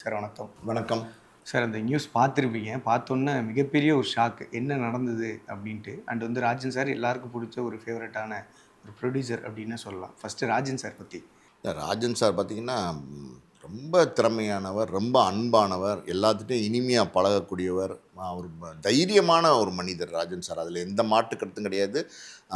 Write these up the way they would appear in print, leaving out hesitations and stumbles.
Sir வணக்கம். வணக்கம் sir அந்த நியூஸ் பார்த்துருப்பீங்க. பார்த்தோன்னே மிகப்பெரிய ஒரு ஷாக்கு. என்ன நடந்தது அப்படின்ட்டு. அண்ட் ராஜன் சார் எல்லாருக்கும் பிடிச்ச ஒரு ஃபேவரட்டான ஒரு ப்ரொடியூசர் அப்படின்னு சொல்லலாம். ஃபஸ்ட்டு ராஜன் சார் பற்றி. ராஜன் சார் பார்த்திங்கன்னா ரொம்ப திறமையானவர், ரொம்ப அன்பானவர், எல்லாத்துட்டையும் இனிமையாக பழகக்கூடியவர், ஒரு தைரியமான ஒரு மனிதர் ராஜன் சார். அதில் எந்த மாற்று கருத்தும் கிடையாது.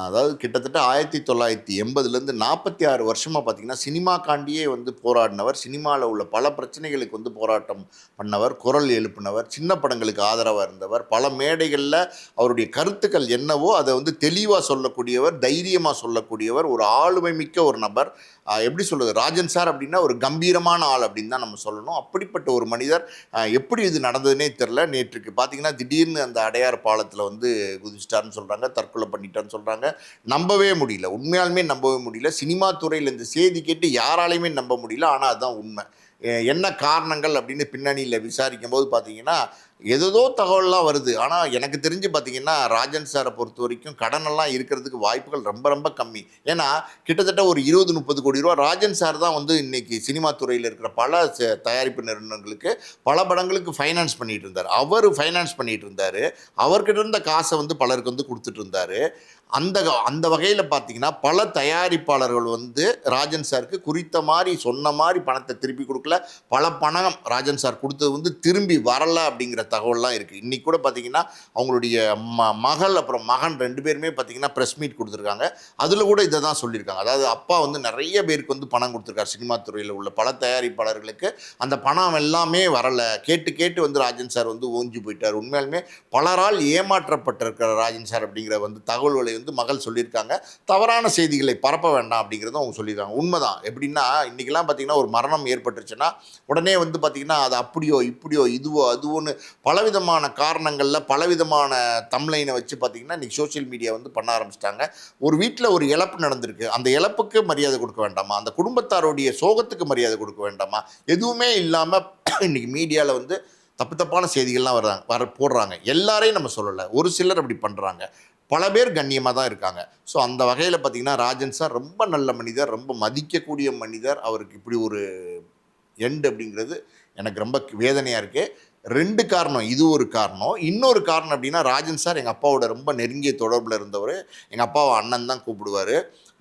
அதாவது கிட்டத்தட்ட 1980லேருந்து 46 வருஷமாக பார்த்திங்கன்னா சினிமாக்காண்டியே போராடினவர். சினிமாவில் உள்ள பல பிரச்சனைகளுக்கு போராட்டம் பண்ணவர், குரல் எழுப்பினவர், சின்ன படங்களுக்கு ஆதரவாக இருந்தவர், பல மேடைகளில் அவருடைய கருத்துக்கள் என்னவோ அதை தெளிவாக சொல்லக்கூடியவர், தைரியமாக சொல்லக்கூடியவர், ஒரு ஆளுமை மிக்க ஒரு நபர். எப்படி சொல்கிறது, ராஜன் சார் அப்படின்னா ஒரு கம்பீரமான ஆள் அப்படின்னு தான் நம்ம சொல்லணும். அப்படிப்பட்ட ஒரு மனிதர். எப்படி இது நடந்ததுன்னே தெரில. நேற்றுக்கு பார்த்திங்கன்னா திடீர்னு அந்த அடையார் பாலத்தில் குதிச்சிட்டாருன்னு சொல்கிறாங்க, தற்கொலை பண்ணிட்டான்னு சொல்கிறாங்க. நம்பவே முடியல, உண்மையாலுமே நம்பவே முடியல. சினிமா துறையில் இந்த செய்தி கேட்டு யாராலையுமே நம்ப முடியல. ஆனால் அதுதான் உண்மை. என்ன காரணங்கள் அப்படின்னு பின்னணியில் விசாரிக்கும் போது பார்த்தீங்கன்னா ஏதோ தகவல்லாம் வருது. ஆனால் எனக்கு தெரிஞ்சு பார்த்தீங்கன்னா ராஜன் சாரை பொறுத்த வரைக்கும் கடனெல்லாம் இருக்கிறதுக்கு வாய்ப்புகள் ரொம்ப ரொம்ப கம்மி. ஏன்னா கிட்டத்தட்ட ஒரு 20-30 கோடி ரூபா ராஜன் சார் தான் இன்றைக்கி சினிமா துறையில் இருக்கிற பல தயாரிப்பு நிறுவனங்களுக்கு பல படங்களுக்கு ஃபைனான்ஸ் பண்ணிகிட்டு இருந்தார். அவர் ஃபைனான்ஸ் பண்ணிகிட்டு இருந்தார். அவர்கிட்ட இருந்த காசை பலருக்கு கொடுத்துட்டு இருந்தார். அந்த வகையில் பார்த்தீங்கன்னா பல தயாரிப்பாளர்கள் ராஜன் சாருக்கு குறித்த மாதிரி சொன்ன மாதிரி பணத்தை திருப்பி கொடுக்கல. பல பணம் ராஜன் சார் கொடுத்தது திரும்பி வரலை அப்படிங்கிற தகவல்லாம் இருக்குது. இன்றைக்கி கூட பார்த்திங்கன்னா அவங்களுடைய மகள் அப்புறம் மகன் 2 பேருமே பார்த்திங்கன்னா ப்ரெஸ் மீட் கொடுத்துருக்காங்க. அதில் கூட இதை தான் சொல்லியிருக்காங்க. அதாவது அப்பா நிறைய பேருக்கு பணம் கொடுத்துருக்காரு. சினிமா துறையில் உள்ள பல தயாரிப்பாளர்களுக்கு அந்த பணம் எல்லாமே வரலை. கேட்டு ராஜன் சார் ஓஞ்சி போயிட்டார். உண்மையாலுமே பலரால் ஏமாற்றப்பட்டிருக்கிற ராஜன் சார் அப்படிங்கிற தகவல்களை மகள் சொல்லியிருக்காங்க. தவறான செய்திகளை பரப்ப வேண்டாம் அப்படிங்கிறதும் அவங்க சொல்லியிருக்காங்க. உண்மைதான். எப்படின்னா இன்றைக்கெல்லாம் பார்த்திங்கன்னா ஒரு மரணம் ஏற்பட்டுருச்சுன்னா உடனே பார்த்திங்கன்னா அது அப்படியோ இப்படியோ இதுவோ அதுவோன்னு பலவிதமான காரணங்களில் பலவிதமான தம்ப்லைனை வச்சு பார்த்திங்கன்னா இன்றைக்கி சோஷியல் மீடியா பண்ண ஆரம்பிச்சிட்டாங்க. ஒரு வீட்டில் ஒரு இழப்பு நடந்திருக்கு, அந்த இழப்புக்கு மரியாதை கொடுக்க வேண்டாமா? அந்த குடும்பத்தாருடைய சோகத்துக்கு மரியாதை கொடுக்க வேண்டாமா? எதுவுமே இல்லாமல் இன்றைக்கி மீடியாவில் தப்பான செய்திகள்லாம் போடுறாங்க. எல்லாரையும் நம்ம சொல்லலை, ஒரு சிலர் அப்படி பண்ணுறாங்க. பல பேர் கண்ணியமாக தான் இருக்காங்க. ஸோ அந்த வகையில் பார்த்திங்கன்னா ராஜன் சார் ரொம்ப நல்ல மனிதர், ரொம்ப மதிக்கக்கூடிய மனிதர். அவருக்கு இப்படி ஒரு எண்டு அப்படிங்கிறது எனக்கு ரொம்ப வேதனையாக இருக்குது. 2 காரணம். இது ஒரு காரணம். இன்னொரு காரணம் அப்படின்னா ராஜன் சார் எங்கள் அப்பாவோட ரொம்ப நெருங்கிய தொடர்பில் இருந்தவர். எங்கள் அப்பாவை அண்ணன் தான் கூப்பிடுவார்.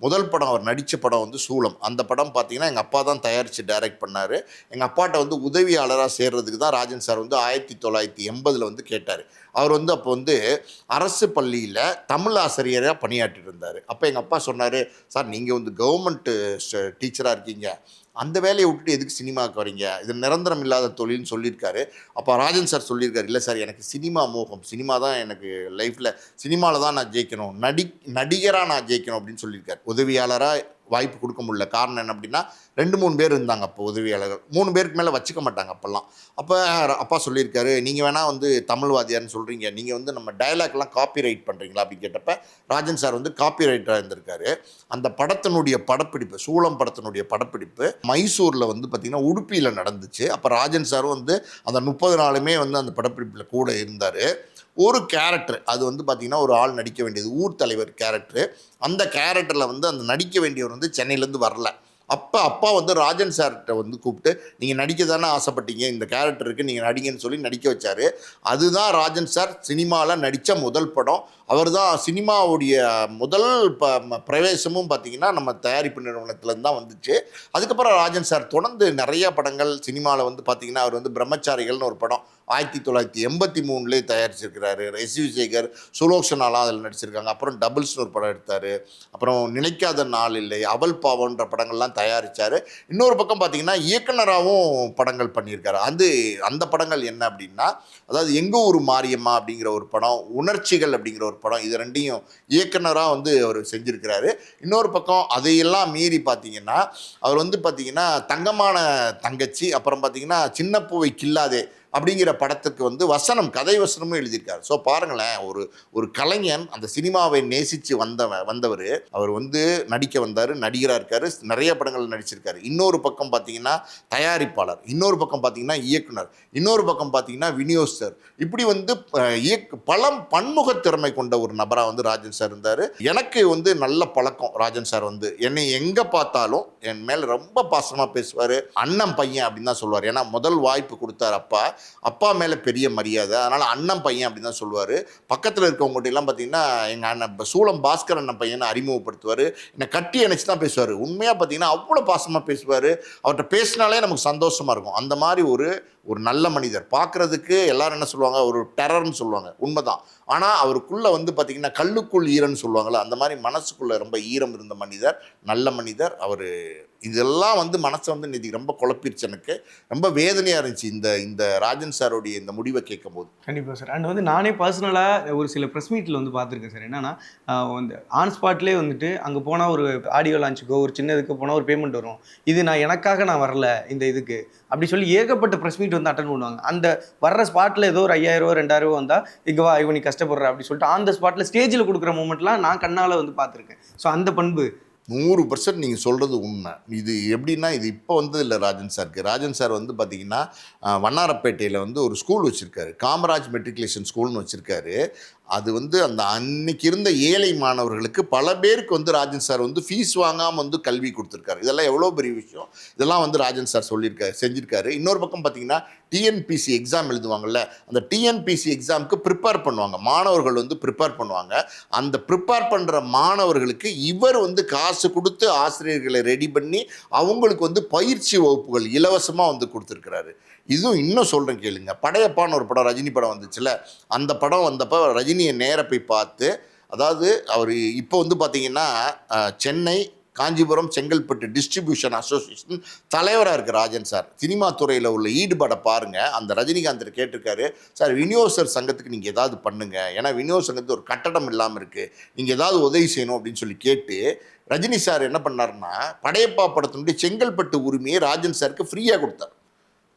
முதல் படம் அவர் நடித்த படம் சூலம். அந்த படம் பார்த்திங்கன்னா எங்கள் அப்பா தான் தயாரித்து டைரக்ட் பண்ணார். எங்கள் அப்பாட்ட உதவியாளராக சேர்றதுக்கு தான் ராஜன் சார் 1980 கேட்டார். அவர் அப்போ அரசு பள்ளியில் தமிழ் ஆசிரியராக பணியாற்றிட்டு இருந்தார். அப்போ எங்கள் அப்பா சொன்னார், சார் நீங்கள் கவர்மெண்ட்டு டீச்சராக இருக்கீங்க, அந்த வேலையை விட்டுட்டு எதுக்கு சினிமாவுக்கு வரீங்க, இது நிரந்தரம் இல்லாத தொழில்னு சொல்லியிருக்காரு. அப்போ ராஜன் சார் சொல்லியிருக்காரு, இல்லை சார் எனக்கு சினிமா மோகம், சினிமா தான் எனக்கு லைஃப்பில், சினிமாவில் தான் நான் ஜெயிக்கணும், நடிகராக நான் ஜெயிக்கணும் அப்படின்னு சொல்லியிருக்காரு. உதவியாளராக வாய்ப்பு கொடுக்க முடியல. காரணம் என்ன அப்படின்னா 2-3 பேர் இருந்தாங்க அப்போ உதவியாளர்கள். 3 பேருக்கு மேலே வச்சுக்க மாட்டாங்க அப்போல்லாம். அப்போ அப்பா சொல்லியிருக்காரு, நீங்கள் வேணால் தமிழ்வாதியார்னு சொல்கிறீங்க, நீங்கள் நம்ம டயலாக்லாம் காப்பி ரைட் பண்ணுறீங்களா அப்படின்னு கேட்டப்ப ராஜன் சார் காப்பி ரைட்டராக இருந்திருக்காரு. அந்த படத்தினுடைய படப்பிடிப்பு, சூளம் படத்தினுடைய படப்பிடிப்பு மைசூரில் பார்த்திங்கன்னா உடுப்பியில் நடந்துச்சு. அப்போ ராஜன் சாரும் அந்த 30 நாளுமே அந்த படப்பிடிப்பில் கூட இருந்தார். ஒரு கேரக்டர் அது பார்த்திங்கன்னா ஒரு ஆள் நடிக்க வேண்டியது ஊர் தலைவர் கேரக்டரு. அந்த கேரக்டரில் அந்த நடிக்க வேண்டியவர் சென்னையிலேருந்து வரல. அப்போ அப்பா ராஜன் சார்கிட்ட கூப்பிட்டு, நீங்கள் நடிக்க தானே ஆசைப்பட்டீங்க, இந்த கேரக்டருக்கு நீங்கள் நடிங்கன்னு சொல்லி நடிக்க வச்சார். அதுதான் ராஜன் சார் சினிமாவில் நடித்த முதல் படம். அவர் தான் சினிமாவுடைய முதல் பிரவேசமும் பார்த்திங்கன்னா நம்ம தயாரிப்பு நிறுவனத்துலேருந்து தான் வந்துச்சு. அதுக்கப்புறம் ராஜன் சார் தொடர்ந்து நிறையா படங்கள் சினிமாவில் பார்த்திங்கன்னா அவர் பிரம்மச்சாரிகள்னு ஒரு படம் 1983 தயாரிச்சிருக்கிறாரு. எஸ்.வி. சேகர், சுலோக்ஷனாலாம் அதில் நடிச்சிருக்காங்க. அப்புறம் டபுள்ஸ்னு ஒரு படம் எடுத்தார். அப்புறம் நினைக்காத நாள் இல்லை, அவல் பாவன்ற படங்கள்லாம் தயாரித்தார். இன்னொரு பக்கம் பார்த்திங்கன்னா இயக்குனராகவும் படங்கள் பண்ணியிருக்காரு. அந்த படங்கள் என்ன அப்படின்னா, அதாவது எங்கள் ஊர் மாரியம்மா அப்படிங்கிற ஒரு படம், உணர்ச்சிகள் அப்படிங்கிற ஒரு படம், இது 2ஐயும் இயக்குனராக அவர் செஞ்சுருக்கிறாரு. இன்னொரு பக்கம் அதையெல்லாம் மீறி பார்த்திங்கன்னா அவர் பார்த்திங்கன்னா தங்கமான தங்கச்சி, அப்புறம் பார்த்திங்கன்னா சின்ன பூவை கில்லாதே, அப்படிங்கிற படத்துக்கு வந்து வசனம், கதை வசனமும் எழுதியிருக்காரு. ஸோ பாருங்களேன், ஒரு கலைஞன் அந்த சினிமாவை நேசித்து வந்தவர். அவர் வந்து நடிக்க வந்தார், நடிகராக இருக்கார், நிறைய படங்கள் நடிச்சிருக்காரு. இன்னொரு பக்கம் பார்த்தீங்கன்னா தயாரிப்பாளர், இன்னொரு பக்கம் பார்த்தீங்கன்னா இயக்குனர், இன்னொரு பக்கம் பார்த்தீங்கன்னா விநியோகஸ்தர், இப்படி வந்து பன்முக திறமை கொண்ட ஒரு நபராக வந்து ராஜன் சார் இருந்தார். எனக்கு வந்து நல்ல பழக்கம். ராஜன் சார் வந்து என்னை எங்கே பார்த்தாலும் என் மேலே ரொம்ப பாசமாக பேசுவார். அண்ணன் பையன் அப்படின்னு தான் சொல்லுவார். ஏன்னா முதல் வாய்ப்பு கொடுத்தார் அப்பா மேலே பெரிய மரியாதை, அதனால் அண்ணன் பையன் அப்படின்னு தான் சொல்லுவார். பக்கத்தில் இருக்கவங்ககிட்ட எல்லாம் பார்த்தீங்கன்னா எங்கள் அண்ணன் சூளம் பாஸ்கர் அண்ணன் பையனை அறிமுகப்படுத்துவார். என்னை கட்டி அணைச்சி தான் பேசுவார். உண்மையாக பார்த்தீங்கன்னா அவ்வளோ பாசமாக பேசுவார். அவர்கிட்ட பேசினாலே நமக்கு சந்தோஷமாக இருக்கும். அந்த மாதிரி ஒரு நல்ல மனிதர். பார்க்குறதுக்கு எல்லாரும் என்ன சொல்லுவாங்க, ஒரு டெரர்னு சொல்லுவாங்க, உண்மைதான். ஆனால் அவருக்குள்ளே வந்து பார்த்திங்கன்னா கல்லுக்குள் ஈரன்னு சொல்லுவாங்கள்ல, அந்த மாதிரி மனசுக்குள்ளே ரொம்ப ஈரம் இருந்த மனிதர், நல்ல மனிதர் அவர். இதெல்லாம் வந்து மனசை வந்து இன்னைக்கு ரொம்ப குழப்பிருச்சு. எனக்கு ரொம்ப வேதனையாக இருந்துச்சு இந்த ராஜன் சாரோடைய இந்த முடிவை கேட்கும் போது. கண்டிப்பாக சார். அண்ட் வந்து நானே பர்சனலாக ஒரு சில ப்ரெஸ் மீட்டில் வந்து பார்த்துருக்கேன் சார். என்னன்னா வந்து ஆன் ஸ்பாட்லேயே வந்துட்டு அங்கே போனால் ஒரு ஆடியோ லான்ச்சுக்கோ ஒரு சின்ன இதுக்கு போனால் ஒரு பேமெண்ட் வரும், இது எனக்காக நான் வரல இந்த இதுக்கு அப்படி சொல்லி ஏகப்பட்ட ப்ரெஸ் மீட் வந்து அட்டன் பண்ணுவாங்க. அந்த வர்ற ஸ்பாட்டில் ஏதோ ஒரு 5000 2000 வந்தால் இங்கே வா இவன் நீ கஷ்டப்படுற அப்படி சொல்லிட்டு ஆன் ஸ்பாட்டில் ஸ்டேஜில் கொடுக்குற மூமெண்ட்லாம் நான் கண்ணால் வந்து பார்த்துருக்கேன். ஸோ அந்த பண்பு 100% நீங்கள் சொல்கிறது உண்மை. இது எப்படின்னா, இது இப்போ வந்தது இல்லை ராஜன் சாருக்கு. ராஜன் சார் வந்து பார்த்திங்கன்னா வண்ணாரப்பேட்டையில் வந்து ஒரு ஸ்கூல் வச்சுருக்காரு, காமராஜ் மெட்ரிகுலேஷன் ஸ்கூல்னு வச்சுருக்காரு. அது வந்து அந்த அன்னைக்கு இருந்த ஏழை மாணவர்களுக்கு பல பேருக்கு வந்து ராஜன் சார் வந்து ஃபீஸ் வாங்காமல் வந்து கல்வி கொடுத்துருக்காரு. இதெல்லாம் எவ்வளோ பெரிய விஷயம். இதெல்லாம் வந்து ராஜன் சார் செஞ்சுருக்காரு. இன்னொரு பக்கம் பார்த்திங்கன்னா டிஎன்பிசி எக்ஸாம் எழுதுவாங்கள்ல, அந்த டிஎன்பிசி எக்ஸாமுக்கு ப்ரிப்பேர் பண்ணுவாங்க, மாணவர்கள் வந்து ப்ரிப்பேர் பண்ணுவாங்க. அந்த ப்ரிப்பேர் பண்ணுற மாணவர்களுக்கு இவர் வந்து காசு கொடுத்து ஆசிரியர்களை ரெடி பண்ணி அவங்களுக்கு வந்து பயிற்சி வகுப்புகள் இலவசமாக வந்து கொடுத்துருக்கிறாரு. இதுவும் இன்னும் சொல்கிறேன் கேளுங்க. படையப்பான்னு ஒரு படம், ரஜினி படம் வந்துச்சுல, அந்த படம் வந்தப்போ ரஜினியை நேராக போய் பார்த்து, அதாவது அவர் இப்போ வந்து பார்த்திங்கன்னா சென்னை, காஞ்சிபுரம், செங்கல்பட்டு டிஸ்ட்ரிபியூஷன் அசோசியேஷன் தலைவராக இருக்குது ராஜன் சார். சினிமா துறையில் உள்ள ஈடுபாடை பாருங்கள். அந்த ரஜினிகாந்த் கேட்டிருக்காரு, சார் விநியோகஸ்தர் சங்கத்துக்கு நீங்கள் ஏதாவது பண்ணுங்கள், ஏன்னா விநியோக சங்கத்துக்கு ஒரு கட்டடம் இல்லாமல் இருக்குது, நீங்கள் ஏதாவது உதவி செய்யணும் அப்படின்னு சொல்லி கேட்டு ரஜினி சார் என்ன பண்ணாருன்னா, படையப்பா படத்தினுடைய செங்கல்பட்டு உரிமையை ராஜன் சாருக்கு ஃப்ரீயாக கொடுத்தார்.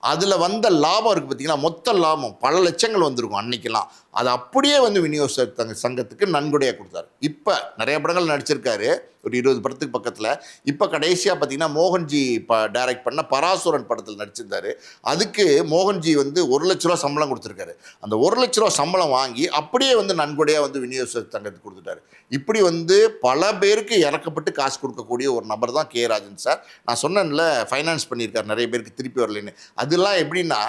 அதில் வந்த லாபம் இருக்குது பார்த்தீங்கன்னா, மொத்த லாபம் பல லட்சங்கள் வந்திருக்கும் அன்னைக்கெல்லாம். அது அப்படியே வந்து விநியோக சங்கத்துக்கு நன்கொடையாக கொடுத்தாரு. இப்போ நிறைய படங்கள் நடிச்சிருக்காரு, ஒரு 20 படத்துக்கு பக்கத்தில். இப்போ கடைசியாக பார்த்தீங்கன்னா மோகன்ஜி டைரக்ட் பண்ண பராசுரன் படத்தில் நடிச்சிருந்தார். அதுக்கு மோகன்ஜி வந்து 1 லட்ச ரூபா சம்பளம் கொடுத்துருக்காரு. அந்த 1 லட்ச ரூபா சம்பளம் வாங்கி அப்படியே வந்து நன்கொடையாக வந்து விநியோக சங்கத்துக்கு கொடுத்துட்டாரு. இப்படி வந்து பல பேருக்கு இறக்கப்பட்டு காசு கொடுக்கக்கூடிய ஒரு நபர் தான் கே ராஜன் சார். நான் சொன்னேன்ல, ஃபைனான்ஸ் பண்ணியிருக்காரு, நிறைய பேருக்கு திருப்பி வரலன்னு. அதெல்லாம் எப்படின்னா,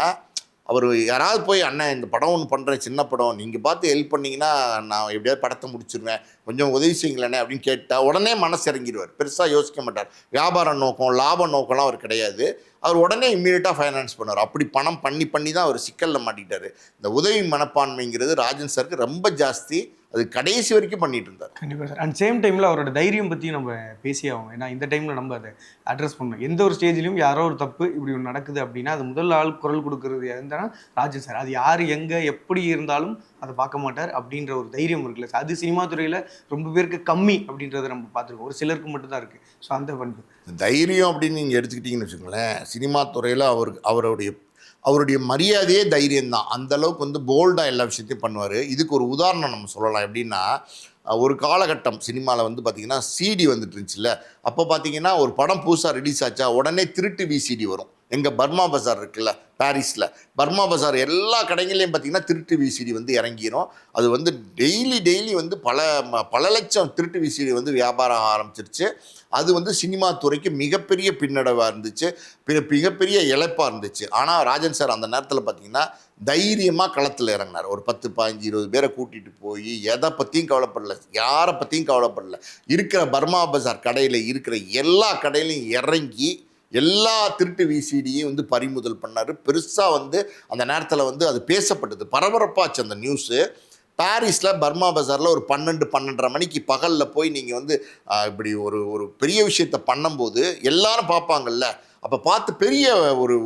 அவர் யாராவது போய் அண்ணன் இந்த படம் ஒன்று பண்ணுறேன், சின்ன படம், நீங்கள் பார்த்து ஹெல்ப் பண்ணிங்கன்னா நான் எப்படியாவது படத்தை முடிச்சிருவேன், கொஞ்சம் உதவி செய்யுங்களேனே அப்படின்னு கேட்டால் உடனே மனசு இறங்கிடுவார். பெருசாக யோசிக்க மாட்டார். வியாபார நோக்கம், லாப நோக்கம்லாம் அவர் கிடையாது. அவர் உடனே இம்மீடியட்டாக ஃபைனான்ஸ் பண்ணுவார். அப்படி பணம் பண்ணி தான் அவர் சிக்கலில் மாட்டிட்டார். இந்த உதவி மனப்பான்மைங்கிறது ராஜன் சாருக்கு ரொம்ப ஜாஸ்தி. அது கடைசி வரைக்கும் பண்ணிட்டு இருந்தார். கண்டிப்பாக சார். அண்ட் சேம் டைமில் அவரோட தைரியம் பற்றியும் நம்ம பேசி ஆகும். ஏன்னா இந்த டைமில் நம்ம அதை அட்ரஸ் பண்ணணும். எந்த ஒரு ஸ்டேஜ்லையும் யாரோ ஒரு தப்பு இப்படி ஒன்று நடக்குது அப்படின்னா அது முதல் ஆள் குரல் கொடுக்கறது இருந்தால் ராஜன் சார். அது யார் எங்கே எப்படி இருந்தாலும் அதை பார்க்க மாட்டார் அப்படின்ற ஒரு தைரியம் இருக்குல்ல சார். அது சினிமா துறையில் ரொம்ப பேருக்கு கம்மி அப்படின்றத நம்ம பார்த்துருக்கோம். ஒரு சிலருக்கு மட்டும்தான் இருக்குது. ஸோ அந்த பண்பு தைரியம் அப்படின்னு நீங்கள் எடுத்துக்கிட்டிங்கன்னு வச்சுக்கோங்களேன், சினிமா துறையில் அவருடைய மரியாதையே தைரியம்தான். அந்தளவுக்கு வந்து போல்டாக எல்லா விஷயத்தையும் பண்ணுவார். இதுக்கு ஒரு உதாரணம் நம்ம சொல்லலாம். எப்படின்னா, ஒரு காலகட்டம் சினிமாவில் வந்து பார்த்திங்கன்னா சிடி வந்துட்டு இருந்துச்சுல்ல, அப்போ பார்த்திங்கன்னா ஒரு படம் புதுசாக ரிலீஸ் ஆச்சா உடனே திருட்டு விசிடி வரும். எங்கள் பர்மா பஜார் இருக்குல்ல பாரிஸில், பர்மா பஜார் எல்லா கடைகள்லையும் பார்த்திங்கன்னா திருட்டு விசிடி வந்து இறங்கிடும். அது வந்து டெய்லி வந்து பல லட்சம் திருட்டு விசிடி வந்து வியாபாரம் ஆரம்பிச்சிருச்சு. அது வந்து சினிமா துறைக்கு மிகப்பெரிய பின்னடைவாக இருந்துச்சு, மிகப்பெரிய இழப்பாக இருந்துச்சு. ஆனால் ராஜன் சார் அந்த நேரத்தில் பார்த்திங்கன்னா தைரியமாக களத்தில் இறங்கினார். ஒரு 10, 15, 20 பேரை கூட்டிகிட்டு போய் எதை பற்றியும் கவலைப்படல, யாரை பற்றியும் கவலைப்படல. இருக்கிற பர்மா பஜார் கடையில் இருக்கிற எல்லா கடையிலையும் இறங்கி எல்லா திருட்டு விசிடியும் வந்து பறிமுதல் பண்ணார். பெருசாக வந்து அந்த நேரத்தில் வந்து அது பேசப்பட்டது, பரபரப்பாச்சு அந்த நியூஸு. பாரிஸில் பர்மா பஜாரில் ஒரு 12-12:30 மணிக்கு பகலில் போய் நீங்கள் வந்து இப்படி ஒரு பெரிய விஷயத்தை பண்ணும்போது எல்லாரும் பார்ப்பாங்கல்ல, அப்போ பார்த்து பெரிய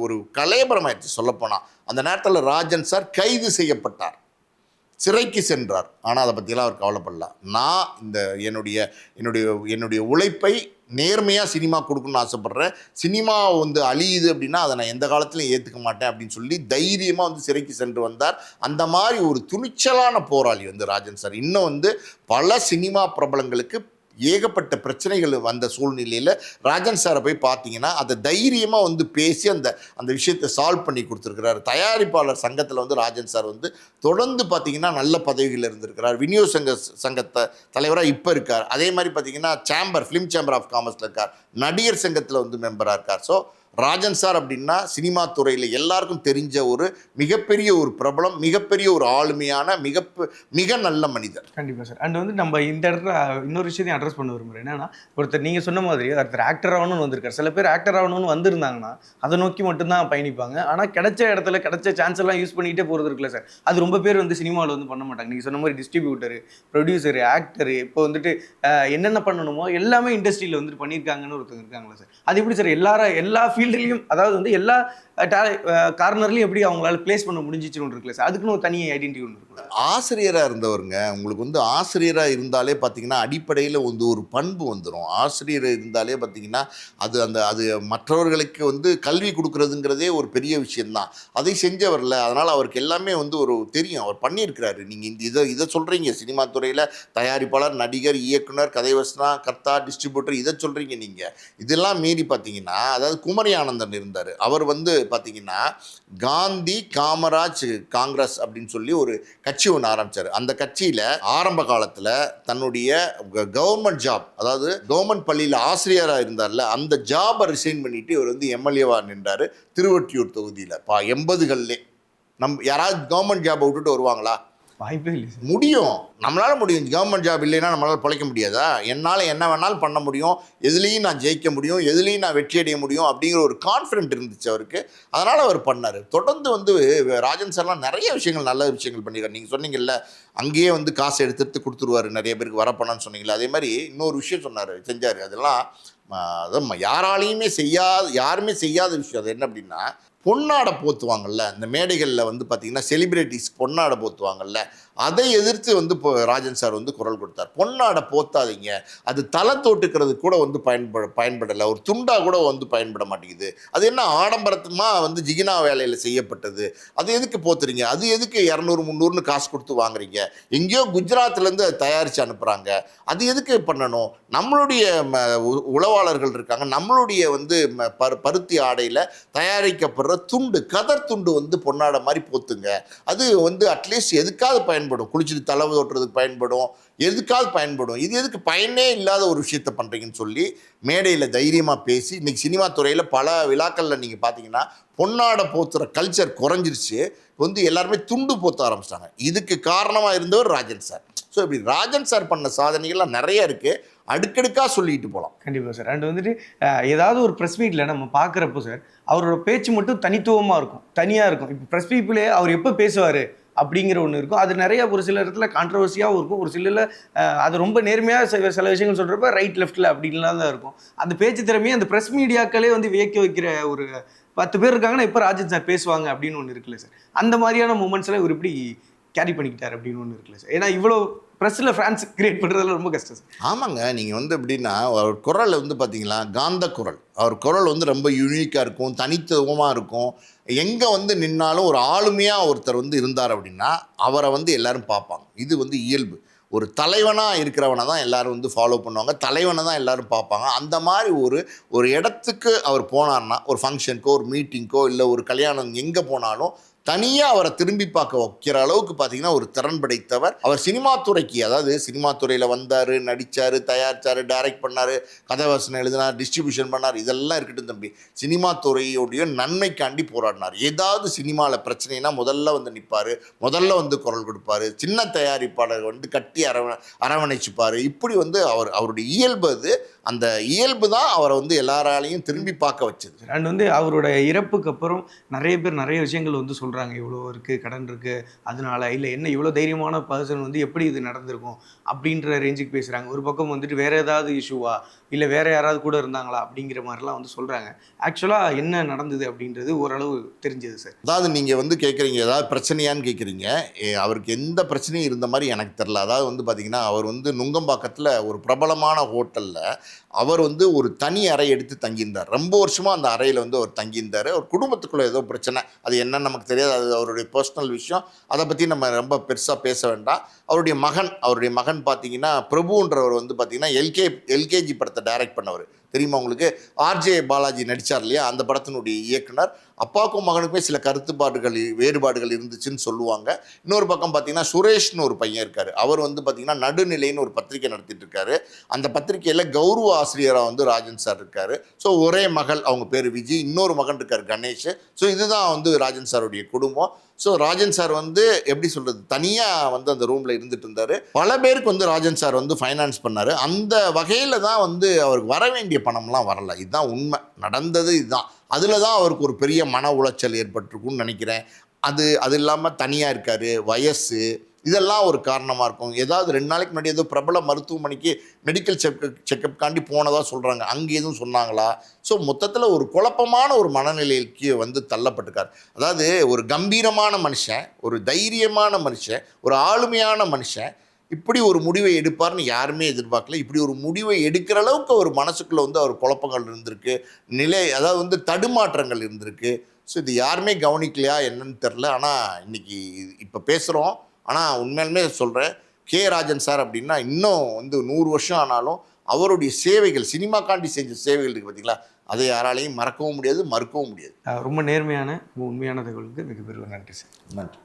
ஒரு கலையபரமாயிடுச்சு சொல்லப்போனால். அந்த நேரத்தில் ராஜன் சார் கைது செய்யப்பட்டார். சிறைக்கு சென்றார். ஆனால் அதை பற்றியெல்லாம் அவர் கவலைப்படல. நான் இந்த என்னுடைய என்னுடைய என்னுடைய உழைப்பை நேர்மையாக சினிமா கொடுக்கணும்னு ஆசைப்பட்றேன். சினிமா வந்து அழியுது அப்படின்னா அதை நான் எந்த காலத்துலையும் ஏற்றுக்க மாட்டேன் அப்படின்னு சொல்லி தைரியமாக வந்து சிறைக்கு சென்று வந்தார். அந்த மாதிரி ஒரு துணிச்சலான போராளி வந்து ராஜன் சார். இன்னும் வந்து பல சினிமா பிரபலங்களுக்கு ஏகப்பட்ட பிரச்சனைகள் வந்த சூழ்நிலையில் ராஜன் சாரை போய் பார்த்தீங்கன்னா அதை தைரியமாக வந்து பேசி அந்த அந்த விஷயத்தை சால்வ் பண்ணி கொடுத்துருக்கிறார். தயாரிப்பாளர் சங்கத்தில் வந்து ராஜன் சார் வந்து தொடர்ந்து பார்த்தீங்கன்னா நல்ல பதவிகள் இருந்திருக்கிறார். விநியோக சங்கத்தை தலைவராக இப்போ இருக்கார். அதே மாதிரி பார்த்தீங்கன்னா ஃபிலிம் சேம்பர் ஆஃப் காமர்ஸில் இருக்கார். நடிகர் சங்கத்தில் வந்து மெம்பராக இருக்கார். ஸோ ராஜன் சார் அப்படின்னா சினிமா துறையில் எல்லாருக்கும் தெரிஞ்ச ஒரு மிகப்பெரிய ஒரு பிரபலம், மிகப்பெரிய ஒரு ஆளுமையான மிக நல்ல மனிதர். கண்டிப்பாக சார். அண்ட் வந்து நம்ம இந்த இடத்துல இன்னொரு விஷயத்தையும் அட்ரஸ் பண்ண விரும்புகிறேன். என்னன்னா, ஒருத்தர் நீங்கள் சொன்ன மாதிரி ஒருத்தர் ஆக்டர் ஆகணும்னு வந்திருக்காரு. சில பேர் ஆக்டர் ஆகணும்னு வந்திருந்தாங்கன்னா அதை நோக்கி மட்டும்தான் பயணிப்பாங்க. ஆனால் கிடைச்ச இடத்துல கிடைச்ச சான்ஸ் எல்லாம் யூஸ் பண்ணிகிட்டே போகிறது இருக்குல்ல சார், அது ரொம்ப பேர் வந்து சினிமாவில் வந்து பண்ண மாட்டாங்க. நீங்கள் சொன்ன மாதிரி டிஸ்ட்ரிபியூட்டரு, ப்ரொடியூசரு, ஆக்டரு, இப்போ வந்துட்டு என்னென்ன பண்ணணுமோ எல்லாமே இண்டஸ்ட்ரியில் வந்துட்டு பண்ணியிருக்காங்கன்னு ஒருத்தர் இருக்காங்களா சார்? அது எப்படி சார் எல்லா ஃபீல்டுலையும், அதாவது வந்து எல்லா கார்னர்லையும் எப்படி அவங்களால பிளேஸ் பண்ண முடிஞ்சிச்சுன்னு இருக்குல்ல சார்? அதுக்குன்னு ஒரு தனி ஐடென்டிட்டி ஒன்று இருக்கும். ஆசிரியராக இருந்தவருங்க, உங்களுக்கு வந்து ஆசிரியராக இருந்தாலே பார்த்தீங்கன்னா அடிப்படையில் வந்து ஒரு பண்பு வந்துடும். ஆசிரியர் இருந்தாலே பார்த்தீங்கன்னா அது மற்றவர்களுக்கு வந்து கல்வி கொடுக்குறதுங்கிறதே ஒரு பெரிய விஷயந்தான். அதை செஞ்சவரில், அதனால் அவருக்கு எல்லாமே வந்து ஒரு தெரியும், அவர் பண்ணியிருக்கிறாரு. நீங்கள் இதை சொல்கிறீங்க, சினிமா துறையில் தயாரிப்பாளர், நடிகர், இயக்குனர், கதைவசனா, கர்த்தா, டிஸ்ட்ரிபியூட்டர், இதை சொல்கிறீங்க நீங்கள். இதெல்லாம் மீறி பார்த்தீங்கன்னா, அதாவது குமரி ஆனந்தன் இருந்தார். அவர் வந்து பார்த்தீங்கன்னா காந்தி காமராஜ் காங்கிரஸ் அப்படின்னு சொல்லி ஒரு கட்சி ஒன்று ஆரம்பித்தார். அந்த கட்சியில் ஆரம்ப காலத்தில் தன்னுடைய கவர்மெண்ட் ஜாப், அதாவது கவர்மெண்ட் பள்ளியில் ஆசிரியராக இருந்தார்ல, அந்த ஜாபை ரிசைன் பண்ணிட்டு இவர் வந்து எம்எல்ஏவாக நின்றார் திருவொற்றியூர் தொகுதியில். 80களிலே யாராவது கவர்மெண்ட் ஜாபை விட்டுட்டு வருவாங்களா? வாய்ப்பே இல்லை சார். முடியும், நம்மளால் முடியும். கவர்மெண்ட் ஜாப் இல்லைன்னா நம்மளால் பிழைக்க முடியாதா? என்னால் என்ன வேணாலும் பண்ண முடியும், எதுலேயும் நான் ஜெயிக்க முடியும், எதுலேயும் நான் வெற்றி அடைய முடியும் அப்படிங்கிற ஒரு கான்ஃபிடென்ட் இருந்துச்சு அவருக்கு. அதனால் அவர் பண்ணார். தொடர்ந்து வந்து ராஜன் சார்லாம் நிறைய விஷயங்கள், நல்ல விஷயங்கள் பண்ணியிருக்காரு. நீங்கள் சொன்னீங்கல்ல, அங்கேயே வந்து காசை எடுத்து கொடுத்துருவார் நிறைய பேருக்கு வரப்போனான்னு சொன்னீங்களா, அதே மாதிரி இன்னொரு விஷயம் செஞ்சார். அதெல்லாம் யாருமே செய்யாத விஷயம். அது என்ன அப்படின்னா, பொன்னாடை போத்துவாங்கல்ல இந்த மேடைகளில் வந்து பார்த்திங்கன்னா, செலிப்ரிட்டிஸ் பொன்னாடை போத்துவாங்கல்ல, அதை எதிர்த்து வந்து இப்போ ராஜன் சார் வந்து குரல் கொடுத்தார். பொன்னாடை போத்தாதீங்க, அது தலை தோட்டுக்கிறது கூட வந்து பயன்படலை, ஒரு துண்டா கூட வந்து பயன்பட மாட்டேங்குது. அது என்ன ஆடம்பரத்துமாக வந்து ஜிகினா வேலையில் செய்யப்பட்டது, அது எதுக்கு போத்துறீங்க? அது எதுக்கு 200 300ன்னு காசு கொடுத்து வாங்குறீங்க? எங்கேயோ குஜராத்லேருந்து அதை தயாரித்து அனுப்புகிறாங்க, அது எதுக்கு பண்ணணும்? நம்மளுடைய உளவாளர்கள் இருக்காங்க, நம்மளுடைய வந்து பருத்தி ஆடையில் தயாரிக்கப்படுற துண்டு, கதர் துண்டு வந்து பொன்னாடை மாதிரி போத்துங்க. அது வந்து அட்லீஸ்ட் எதுக்காவது பயன்படும், குளிச்சுட்டு தளவு ஓட்டுறதுக்கு பயன்படும், எதுக்காவது பயன்படும். இது எதுக்கு பயனே இல்லாத ஒரு விஷயத்தை பண்ணுறீங்கன்னு சொல்லி மேடையில் தைரியமாக பேசி, இன்றைக்கி சினிமா துறையில் பல விழாக்களில் நீங்கள் பார்த்தீங்கன்னா பொன்னாடை போத்துற கல்ச்சர் குறைஞ்சிருச்சு. வந்து எல்லாருமே துண்டு போத்த ஆரம்பிச்சிட்டாங்க. இதுக்கு காரணமாக இருந்தவர் ராஜன் சார். ஸோ இப்படி ராஜன் சார் பண்ண சாதனைகள்லாம் நிறைய இருக்குது, அடுக்கடுக்காக சொல்லிட்டு போகலாம். கண்டிப்பாக சார். அண்ட் வந்துட்டு ஏதாவது ஒரு ப்ரெஸ் மீட்டில் நம்ம பார்க்குறப்போ சார், அவரோட பேச்சு மட்டும் தனித்துவமாக இருக்கும், தனியாக இருக்கும். இப்போ ப்ரெஸ் பீப்புளே அவர் எப்போ பேசுவார் அப்படிங்கிற ஒன்று இருக்கும். அது நிறையா ஒரு சில இடத்துல கான்ட்ரவர்சியாகவும் இருக்கும், ஒரு சில அது ரொம்ப நேர்மையாக சில விஷயங்கள் சொல்கிறப்ப ரைட் லெஃப்ட்டில் அப்படின்லாம் தான் இருக்கும். அந்த பேச்சு திறமையை அந்த ப்ரெஸ் மீடியாக்களே வந்து வியக்க வைக்கிற ஒரு 10 பேர் இருக்காங்கன்னா இப்போ ராஜன் சார் பேசுவாங்க அப்படின்னு ஒன்று இருக்குல்ல சார். அந்த மாதிரியான மூமெண்ட்ஸ்லாம் இவர் இப்படி கேரி பண்ணிக்கிட்டார் அப்படின்னு ஒன்று இருக்குல்ல சார். ஏன்னா இவ்வளோ ப்ரெஸ்ஸில் ஃபேன்ஸ் கிரியேட் பண்ணுறதுல ரொம்ப கஷ்டம் சார். ஆமாங்க, நீங்கள் வந்து எப்படின்னா அவர் குரல் வந்து பார்த்தீங்களா, காந்த குரல். அவர் குரல் வந்து ரொம்ப யூனிக்காக இருக்கும், தனித்துவமாக இருக்கும். எங்கே வந்து நின்னாலும் ஒரு ஆளுமையாக ஒருத்தர் வந்து இருந்தார் அப்படின்னா அவரை வந்து எல்லாரும் பார்ப்பாங்க. இது வந்து இயல்பு. ஒரு தலைவனாக இருக்கிறவனை தான் எல்லாரும் வந்து ஃபாலோ பண்ணுவாங்க, தலைவனை தான் எல்லாரும் பார்ப்பாங்க. அந்த மாதிரி ஒரு இடத்துக்கு அவர் போனார்னா, ஒரு ஃபங்க்ஷனுக்கோ ஒரு மீட்டிங்க்கோ இல்லை ஒரு கல்யாணம் எங்கே போனாலும் தனியாக அவரை திரும்பி பார்க்க வைக்கிற அளவுக்கு பார்த்தீங்கன்னா ஒரு திறன் படைத்தவர். அவர் சினிமா துறைக்கு, அதாவது சினிமா துறையில் வந்தார், நடித்தார், தயாரித்தார், டைரக்ட் பண்ணார், கதைவசனம் எழுதினார், டிஸ்ட்ரிபியூஷன் பண்ணார். இதெல்லாம் இருக்கட்டும் தம்பி, சினிமா துறையுடைய நன்மைக்காண்டி போராடினார். ஏதாவது சினிமாவில் பிரச்சனைனா முதல்ல வந்து நிற்பார், முதல்ல வந்து குரல் கொடுப்பார், சின்ன தயாரிப்பாளர் வந்து கட்டி அரவணைச்சுப்பார். இப்படி வந்து அவருடைய இயல்பு அது. அந்த இயல்பு தான் அவரை வந்து எல்லாராலையும் திரும்பி பார்க்க வச்சது. அண்ட் வந்து அவரோட இறப்புக்கு அப்புறம் நிறைய பேர் நிறைய விஷயங்கள் வந்து சொல்கிறாங்க, இவ்வளோ இருக்குது, கடன் இருக்குது, அதனால இல்லை என்ன இவ்வளோ தைரியமான பர்சன் வந்து எப்படி இது நடந்திருக்கும் அப்படின்ற ரேஞ்சுக்கு பேசுகிறாங்க. ஒரு பக்கம் வந்துட்டு வேறு ஏதாவது இஷ்யூவா, இல்லை வேற யாராவது கூட இருந்தாங்களா அப்படிங்கிற மாதிரிலாம் வந்து சொல்கிறாங்க. ஆக்சுவலாக என்ன நடந்தது அப்படின்றது ஓரளவு தெரிஞ்சது சார். அதாவது நீங்கள் வந்து கேட்குறீங்க ஏதாவது பிரச்சனையான்னு கேட்குறீங்க. அவருக்கு எந்த பிரச்சனையும் இருந்த மாதிரி எனக்கு தெரில. அதாவது வந்து பார்த்தீங்கன்னா, அவர் வந்து நுங்கம்பாக்கத்தில் ஒரு பிரபலமான ஹோட்டலில் அவர் வந்து ஒரு தனி அறை எடுத்து தங்கியிருந்தார். ரொம்ப வருஷமாக அந்த அறையில் வந்து அவர் தங்கியிருந்தார். அவர் குடும்பத்துக்குள்ளே ஏதோ பிரச்சனை, அது என்னன்னு நமக்கு தெரியாது, அது அவருடைய பர்சனல் விஷயம். அதை பற்றி நம்ம ரொம்ப பெருசாக பேச வேண்டாம். அவருடைய மகன் பார்த்தீங்கன்னா பிரபுன்றவர் வந்து பார்த்தீங்கன்னா எல்கேஜி படத்தை டைரக்ட் பண்ணவர் தெரியுமா உங்களுக்கு? ஆர்ஜே பாலாஜி நடித்தார் இல்லையா, அந்த படத்தினுடைய இயக்குனர். அப்பாவுக்கும் மகனுக்குமே சில வேறுபாடுகள் இருந்துச்சுன்னு சொல்லுவாங்க. இன்னொரு பக்கம் பார்த்தீங்கன்னா சுரேஷ்னு ஒரு பையன் இருக்கார். அவர் வந்து பார்த்தீங்கன்னா நடுநிலைன்னு ஒரு பத்திரிகை நடத்திட்டு இருக்காரு. அந்த பத்திரிகையில் கௌரவ ஆசிரியராக வந்து ராஜன் சார் இருக்கார். ஸோ ஒரே மகள், அவங்க பேர் விஜய், இன்னொரு மகன் இருக்கார் கணேஷ். ஸோ இதுதான் வந்து ராஜன் சாருடைய குடும்பம். ஸோ ராஜன் சார் வந்து எப்படி சொல்கிறது, தனியாக வந்து அந்த ரூமில் இருந்துட்டு இருந்தார். பல பேருக்கு வந்து ராஜன் சார் வந்து ஃபைனான்ஸ் பண்ணார். அந்த வகையில் தான் வந்து அவருக்கு வர வேண்டிய பணம்லாம் வரல. இதுதான் உண்மை, நடந்தது இதுதான். அதில் தான் அவருக்கு ஒரு பெரிய மன உளைச்சல் ஏற்பட்டிருக்குன்னு நினைக்கிறேன். அது இல்லாமல் தனியாக இருக்கார், வயசு, இதெல்லாம் ஒரு காரணமாக இருக்கும். ஏதாவது 2 நாளைக்கு முன்னாடி ஏதோ பிரபல மருத்துவமனைக்கு மெடிக்கல் செக்கப் காண்டி போனதாக சொல்கிறாங்க. அங்கே எதுவும் சொன்னாங்களா? ஸோ மொத்தத்தில் ஒரு குழப்பமான ஒரு மனநிலைக்கு வந்து தள்ளப்பட்டிருக்கார். அதாவது ஒரு கம்பீரமான மனுஷன், ஒரு தைரியமான மனுஷன், ஒரு ஆளுமையான மனுஷன் இப்படி ஒரு முடிவை எடுப்பார்னு யாருமே எதிர்பார்க்கல. இப்படி ஒரு முடிவை எடுக்கிற அளவுக்கு அவர் மனசுக்குள்ளே வந்து அவர் குழப்பங்கள் இருந்திருக்கு, அதாவது வந்து தடுமாற்றங்கள் இருந்திருக்கு. ஸோ இது யாருமே கவனிக்கலையா என்னன்னு தெரில. ஆனால் இன்றைக்கி இப்போ பேசுகிறோம். ஆனால் உண்மையிலுமே சொல்கிறேன், ராஜன் சார் அப்படின்னா இன்னும் வந்து 100 வருஷம் ஆனாலும் அவருடைய சேவைகள், சினிமாக்காண்டி செஞ்ச சேவைகள் இருக்குது பார்த்தீங்களா, அதை யாராலையும் மறக்கவும் முடியாது, மறுக்கவும் முடியாது. ரொம்ப நேர்மையான, உண்மையான தகவலுக்கு மிகப்பெரிய நன்றி சார். நன்றி.